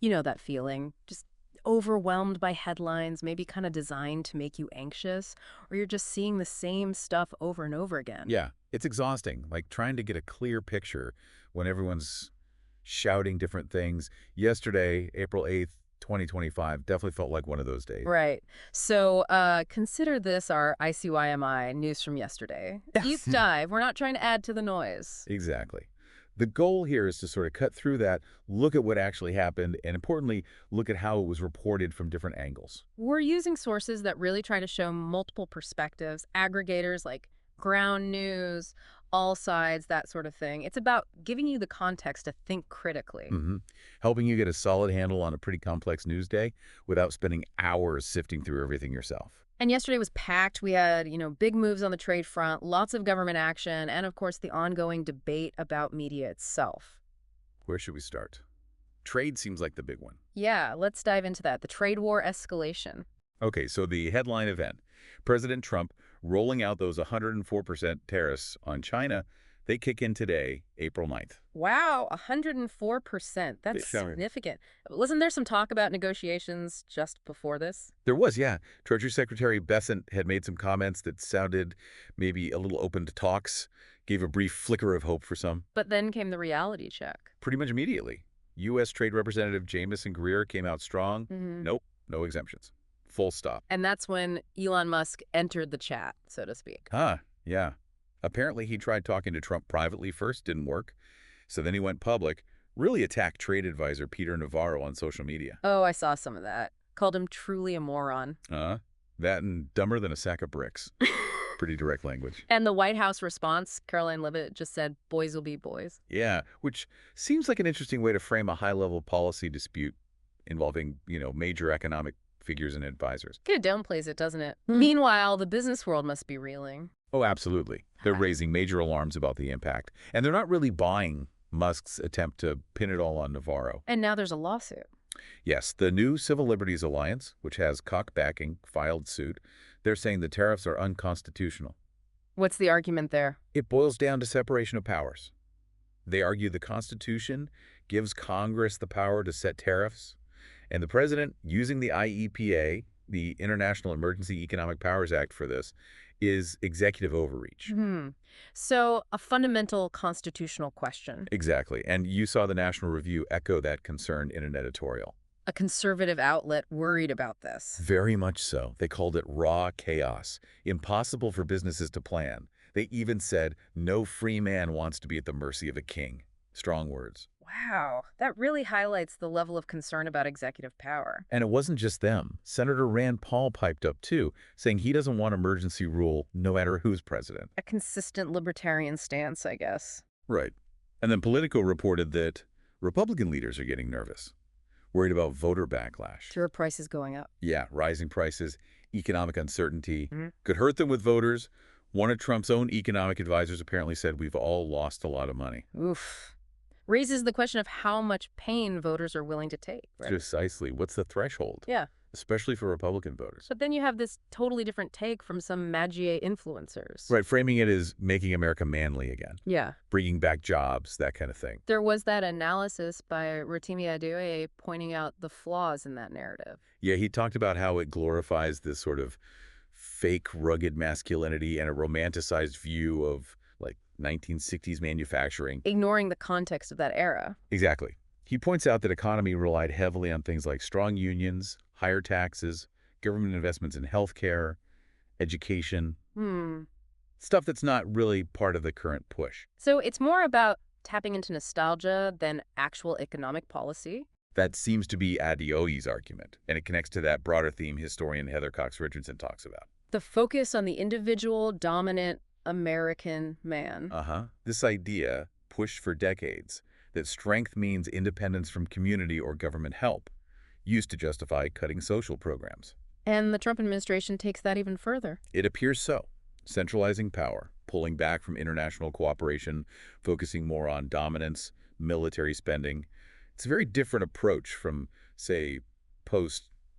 You know that feeling, just overwhelmed by headlines, maybe kind of designed to make you anxious, or you're just seeing the same stuff over and over again. Yeah, it's exhausting, like trying to get a clear picture when everyone's shouting different things. Yesterday, April 8th, 2025, definitely felt like one of those days. Right. So consider this our ICYMI news from yesterday. Deep Yeah. dive. We're not trying to add to the noise. Exactly. The goal here is to sort of cut through that, look at what actually happened, and importantly, look at how it was reported from different angles. We're using sources that really try to show multiple perspectives, aggregators like Ground News, AllSides, that sort of thing. It's about giving you the context to think critically. hmm Helping you get a solid handle on a pretty complex news day without spending hours sifting through everything yourself. And yesterday was packed. We had, big moves on the trade front, lots of government action, and of course the ongoing debate about media itself. Where should we start? Trade seems like the big one. Yeah, let's dive into that. The trade war escalation. Okay, so the headline event, President Trump rolling out those 104% tariffs on China, they kick in today, April 9th. Wow, 104%. Big That's number. significant. Wasn't there some talk about negotiations just before this? There was, yeah. Treasury Secretary Bessent had made some comments that sounded maybe a little open to talks, gave a brief flicker of hope for some. But then came the reality check. Pretty much immediately, U.S. Trade Representative Jamieson Greer came out strong. Hmm. Nope, no exemptions. Full stop. And that's when Elon Musk entered the chat, so to speak. Huh, yeah. Apparently, he tried talking to Trump privately first, didn't work. So then he went public, really attacked trade advisor Peter Navarro on social media. Oh, I saw some of that. Called him truly a moron. That and dumber than a sack of bricks. Pretty direct language. And the White House response, Caroline Leavitt just said, boys will be boys. Yeah, which seems like an interesting way to frame a high-level policy dispute involving, major economic figures and advisors. Kind of downplays it, doesn't it? Meanwhile, the business world must be reeling. Oh, absolutely. They're raising major alarms about the impact. And they're not really buying Musk's attempt to pin it all on Navarro. And now there's a lawsuit. Yes, the new Civil Liberties Alliance, which has Koch backing, filed suit. They're saying the tariffs are unconstitutional. What's the argument there? It boils down to separation of powers. They argue the Constitution gives Congress the power to set tariffs, and the president, using the IEPA, the International Emergency Economic Powers Act for this, is executive overreach. So, a fundamental constitutional question. Exactly. And you saw the National Review echo that concern in an editorial. A conservative outlet worried about this. Very much so. They called it raw chaos, impossible for businesses to plan. They even said, no free man wants to be at the mercy of a king. Strong words. Wow, that really highlights the level of concern about executive power. And it wasn't just them. Senator Rand Paul piped up too, saying he doesn't want emergency rule no matter who's president. A consistent libertarian stance, I guess. Right. And then Politico reported that Republican leaders are getting nervous, worried about voter backlash. Sure, prices going up. Yeah, rising prices, economic uncertainty Mhm. could hurt them with voters. One of Trump's own economic advisors apparently said we've all lost a lot of money. Oof. Raises the question of how much pain voters are willing to take, right? Precisely. What's the threshold? Yeah. Especially for Republican voters. But then you have this totally different take from some Magier influencers. Right, framing it as making America manly again, Yeah. bringing back jobs, that kind of thing. There was that analysis by Rotimi Adeoye pointing out the flaws in that narrative. Yeah, he talked about how it glorifies this sort of fake rugged masculinity and a romanticized view of like 1960s manufacturing. Ignoring the context of that era. Exactly. He points out that economy relied heavily on things like strong unions, higher taxes, government investments in healthcare, education, stuff that's not really part of the current push. So it's more about tapping into nostalgia than actual economic policy. That seems to be Adeoye's argument, and it connects to that broader theme historian Heather Cox Richardson talks about. The focus on the individual, dominant American man. This idea, pushed for decades, that strength means independence from community or government help, used to justify cutting social programs. And the Trump administration takes that even further. It appears so, centralizing power, pulling back from international cooperation, focusing more on dominance, military spending. It's a very different approach from, say,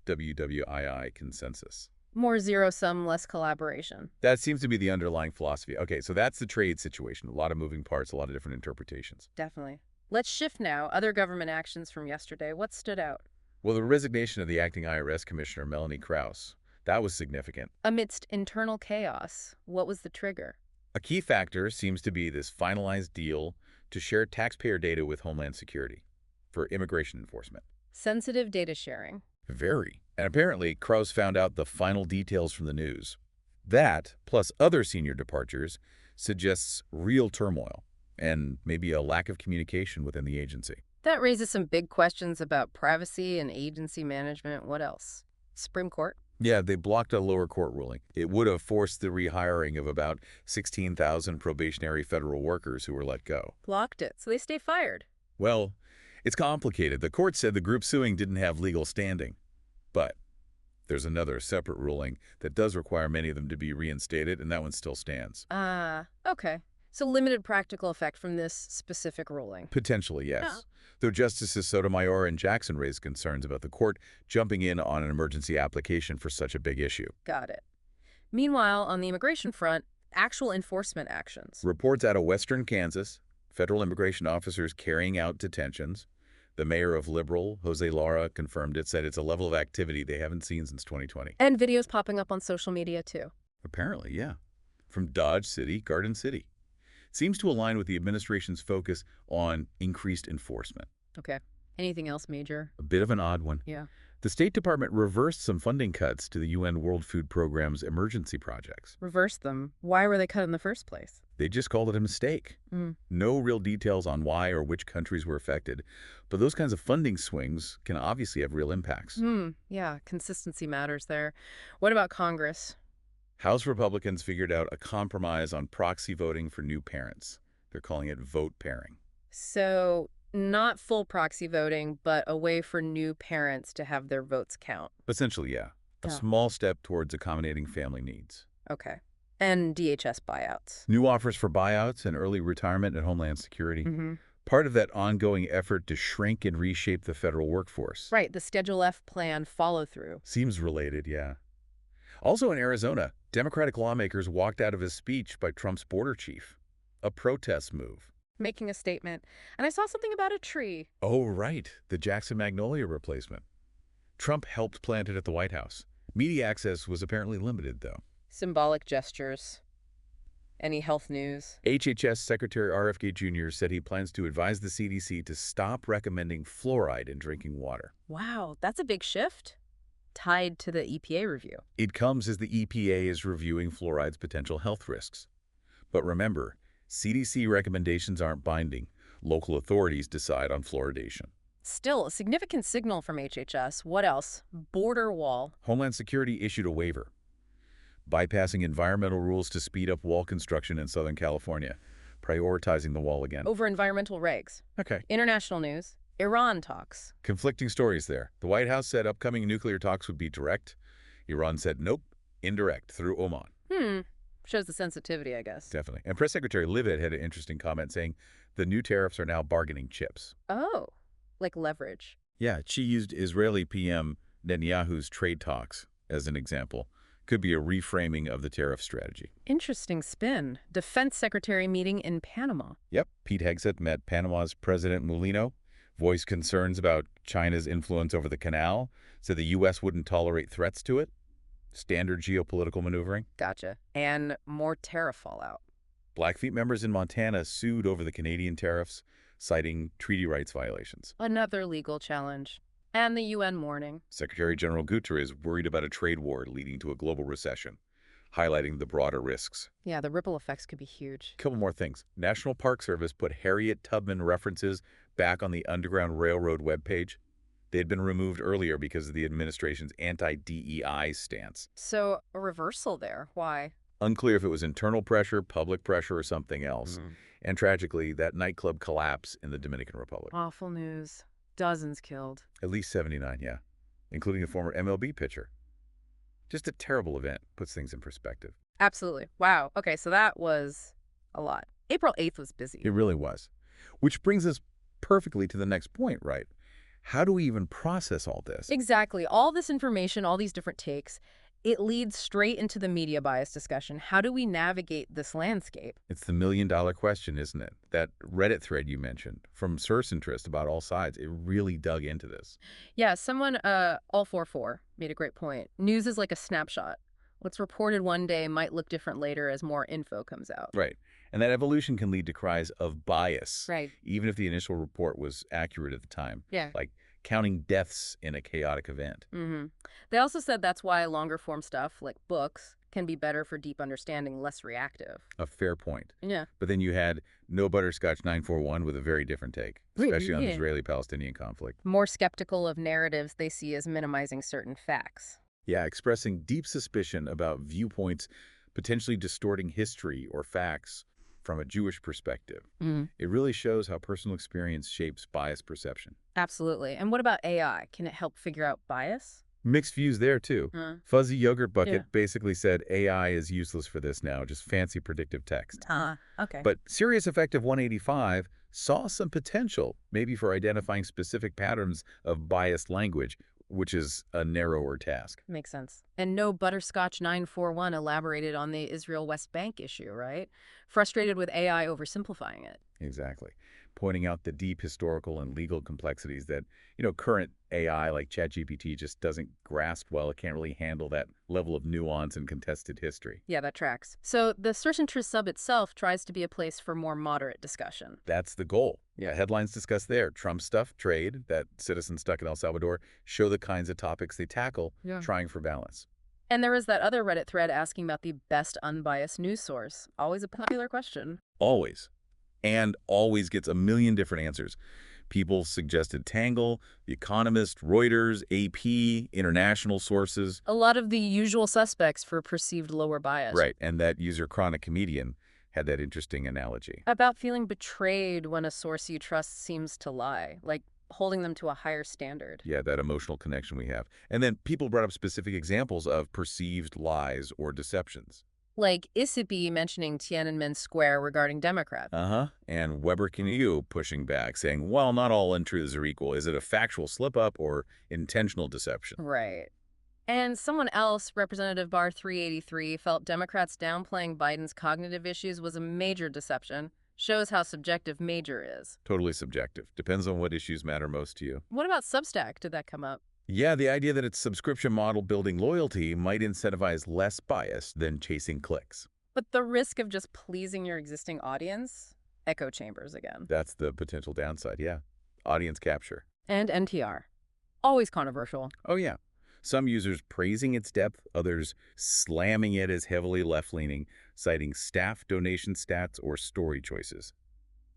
post-WWII consensus. More zero-sum, less collaboration. That seems to be the underlying philosophy. Okay, so that's the trade situation. A lot of moving parts, a lot of different interpretations. Definitely. Let's shift now. Other government actions from yesterday. What stood out? Well, the resignation of the acting IRS Commissioner, Melanie Krause, that was significant. Amidst internal chaos, what was the trigger? A key factor seems to be this finalized deal to share taxpayer data with Homeland Security for immigration enforcement. Sensitive data sharing. Very. And apparently, Krause found out the final details from the news. That, plus other senior departures, suggests real turmoil and maybe a lack of communication within the agency. That raises some big questions about privacy and agency management. What else? Supreme Court? Yeah, they blocked a lower court ruling. It would have forced the rehiring of about 16,000 probationary federal workers who were let go. Blocked it, so they stay fired. Well, it's complicated. The court said the group suing didn't have legal standing. But there's another separate ruling that does require many of them to be reinstated, and that one still stands. Okay. So limited practical effect from this specific ruling. Potentially, yes. Yeah. Though Justices Sotomayor and Jackson raised concerns about the court jumping in on an emergency application for such a big issue. Got it. Meanwhile, on the immigration front, actual enforcement actions. Reports out of western Kansas, federal immigration officers carrying out detentions. The mayor of Liberal, Jose Lara, confirmed it, said it's a level of activity they haven't seen since 2020. And videos popping up on social media, too. Apparently, yeah. From Dodge City, Garden City. Seems to align with the administration's focus on increased enforcement. Okay. Anything else major? A bit of an odd one. Yeah. The State Department reversed some funding cuts to the UN World Food Programme's emergency projects. Reverse them. Why were they cut in the first place? They just called it a mistake. No real details on why or which countries were affected, but those kinds of funding swings can obviously have real impacts. Yeah, consistency matters there. What about Congress? House Republicans figured out a compromise on proxy voting for new parents. They're calling it vote pairing. So, not full proxy voting, but a way for new parents to have their votes count. Essentially, yeah. A Yeah. small step towards accommodating family needs. Okay. And DHS buyouts. New offers for buyouts and early retirement at Homeland Security. Part of that ongoing effort to shrink and reshape the federal workforce. Right, the Schedule F plan follow-through. Seems related, yeah. Also in Arizona, Democratic lawmakers walked out of his speech by Trump's border chief. A protest move. Making a statement. And I saw something about a tree. Oh, right. The Jackson Magnolia replacement. Trump helped plant it at the White House. Media access was apparently limited, though. Symbolic gestures. Any health news? HHS Secretary RFK Jr. said he plans to advise the CDC to stop recommending fluoride in drinking water. Wow, that's a big shift. Tied to the EPA review. It comes as the EPA is reviewing fluoride's potential health risks. But remember, CDC recommendations aren't binding. Local authorities decide on fluoridation. Still, a significant signal from HHS. What else? Border wall. Homeland Security issued a waiver, bypassing environmental rules to speed up wall construction in Southern California, prioritizing the wall again. Over environmental regs. Okay. International news. Iran talks. Conflicting stories there. The White House said upcoming nuclear talks would be direct. Iran said nope, indirect, through Oman. Shows the sensitivity, I guess. Definitely. And Press Secretary Livet had an interesting comment saying the new tariffs are now bargaining chips. Oh, like leverage. Yeah, she used Israeli PM Netanyahu's trade talks as an example. Could be a reframing of the tariff strategy. Interesting spin. Defense Secretary meeting in Panama. Yep, Pete Hegseth met Panama's President Mulino, voiced concerns about China's influence over the canal, said the U.S. wouldn't tolerate threats to it. Standard geopolitical maneuvering. Gotcha. And more tariff fallout. Blackfeet members in Montana sued over the Canadian tariffs, citing treaty rights violations. Another legal challenge. And the UN warning. Secretary General Guterres worried about a trade war leading to a global recession, highlighting the broader risks. Yeah, the ripple effects could be huge. Couple more things. National Park Service put Harriet Tubman references back on the Underground Railroad webpage. They had been removed earlier because of the administration's anti-DEI stance. So, a reversal there. Why? Unclear if it was internal pressure, public pressure, or something else. And tragically, that nightclub collapsed in the Dominican Republic. Awful news. Dozens killed. At least 79, yeah, including a former MLB pitcher. Just a terrible event. Puts things in perspective. Absolutely. Wow. Okay, so that was a lot. April 8th was busy. It really was. Which brings us perfectly to the next point, right? How do we even process all this? Exactly. All this information, all these different takes, It leads straight into the media bias discussion. How do we navigate this landscape? It's the million-dollar question, isn't it? That Reddit thread you mentioned from source interest about all sides, it really dug into this. Yeah, someone, all44, made a great point. News is like a snapshot. What's reported one day might look different later as more info comes out. Right. And that evolution can lead to cries of bias, Right. even if the initial report was accurate at the time, Yeah. like counting deaths in a chaotic event. They also said that's why longer form stuff, like books, can be better for deep understanding, less reactive. A fair point. Yeah. But then you had No Butterscotch 941 with a very different take, especially on the Yeah. Israeli-Palestinian conflict. More skeptical of narratives they see as minimizing certain facts. Yeah, expressing deep suspicion about viewpoints potentially distorting history or facts from a Jewish perspective. It really shows how personal experience shapes bias perception. Absolutely. And what about AI? Can it help figure out bias? Mixed views there, too. Uh, Fuzzy Yogurt yeah. Bucket basically said AI is useless for this now, just fancy predictive text. Okay. But Serious Effective 185 saw some potential, maybe for identifying specific patterns of biased language, which is a narrower task. Makes sense. And no Butterscotch 941 elaborated on the Israel-West Bank issue, right? Frustrated with AI oversimplifying it. Exactly. Pointing out the deep historical and legal complexities that, current AI like ChatGPT just doesn't grasp well. It can't really handle that level of nuance and contested history. Yeah, that tracks. So the Search Interest sub itself tries to be a place for more moderate discussion. That's the goal. Yeah, headlines discussed there. Trump stuff, trade, that citizen stuck in El Salvador, show the kinds of topics they tackle, trying for balance. And there was that other Reddit thread asking about the best unbiased news source. Always a popular question. Always. And always gets a million different answers. People suggested Tangle, The Economist, Reuters, AP, international sources. A lot of the usual suspects for perceived lower bias. Right, and that user Chronic Comedian had that interesting analogy. About feeling betrayed when a source you trust seems to lie, like holding them to a higher standard. Yeah, that emotional connection we have. And then people brought up specific examples of perceived lies or deceptions. Like ICYMI mentioning Tiananmen Square regarding Democrats. And Weber Kaniu pushing back, saying, well, not all untruths are equal. Is it a factual slip-up or intentional deception? Right. And someone else, Representative Bar 383, felt Democrats downplaying Biden's cognitive issues was a major deception. Shows how subjective major is. Totally subjective. Depends on what issues matter most to you. What about Substack? Did that come up? Yeah, the idea that its subscription model building loyalty might incentivize less bias than chasing clicks. But the risk of just pleasing your existing audience? Echo chambers again. That's the potential downside, yeah. Audience capture. And NTR. Always controversial. Oh, yeah. Some users praising its depth, others slamming it as heavily left-leaning, citing staff donation stats or story choices.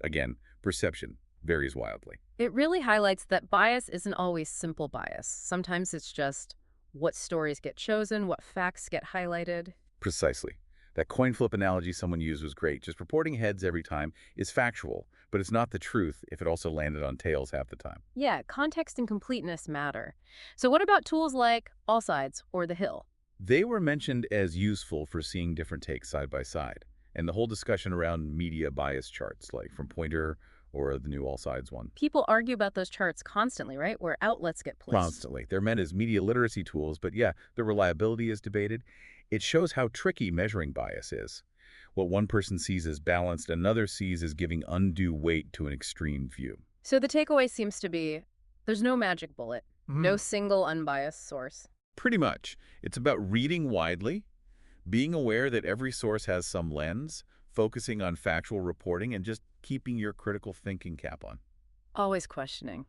Again, perception varies wildly. It really highlights that bias isn't always simple bias. Sometimes it's just what stories get chosen, what facts get highlighted. Precisely. That coin flip analogy someone used was great. Just reporting heads every time is factual, but it's not the truth if it also landed on tails half the time. Yeah, context and completeness matter. So what about tools like AllSides or The Hill? They were mentioned as useful for seeing different takes side by side, and the whole discussion around media bias charts, like from Pointer or the new AllSides one. People argue about those charts constantly, right? Where outlets get placed. Constantly. They're meant as media literacy tools, but yeah, their reliability is debated. It shows how tricky measuring bias is. What one person sees as balanced, another sees as giving undue weight to an extreme view. So the takeaway seems to be there's no magic bullet, no single unbiased source. Pretty much. It's about reading widely, being aware that every source has some lens, focusing on factual reporting, and just keeping your critical thinking cap on. Always questioning.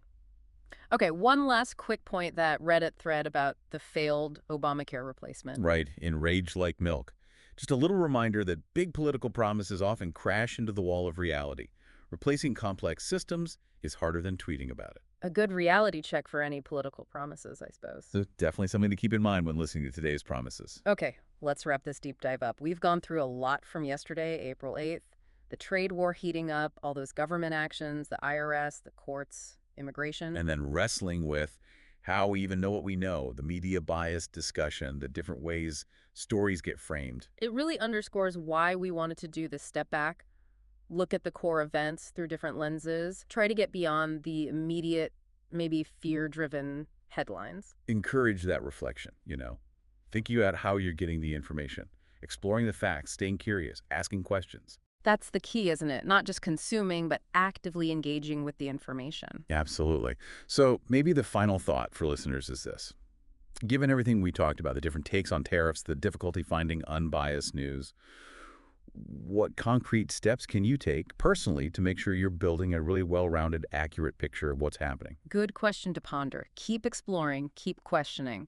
Okay, one last quick point, that Reddit thread about the failed Obamacare replacement. Right, enraged like milk. Just a little reminder that big political promises often crash into the wall of reality. Replacing complex systems is harder than tweeting about it. A good reality check for any political promises, I suppose. So definitely something to keep in mind when listening to today's promises. Okay, let's wrap this deep dive up. We've gone through a lot from yesterday, April 8th. The trade war heating up, all those government actions, the IRS, the courts, immigration. And then wrestling with how we even know what we know, the media bias discussion, the different ways stories get framed. It really underscores why we wanted to do this step back, look at the core events through different lenses, try to get beyond the immediate, maybe fear-driven headlines. Encourage that reflection, you know. Thinking about how you're getting the information, exploring the facts, staying curious, asking questions. That's the key, isn't it? Not just consuming, but actively engaging with the information. Absolutely. So maybe the final thought for listeners is this. Given everything we talked about, the different takes on tariffs, the difficulty finding unbiased news, what concrete steps can you take personally to make sure you're building a really well-rounded, accurate picture of what's happening? Good question to ponder. Keep exploring, keep questioning.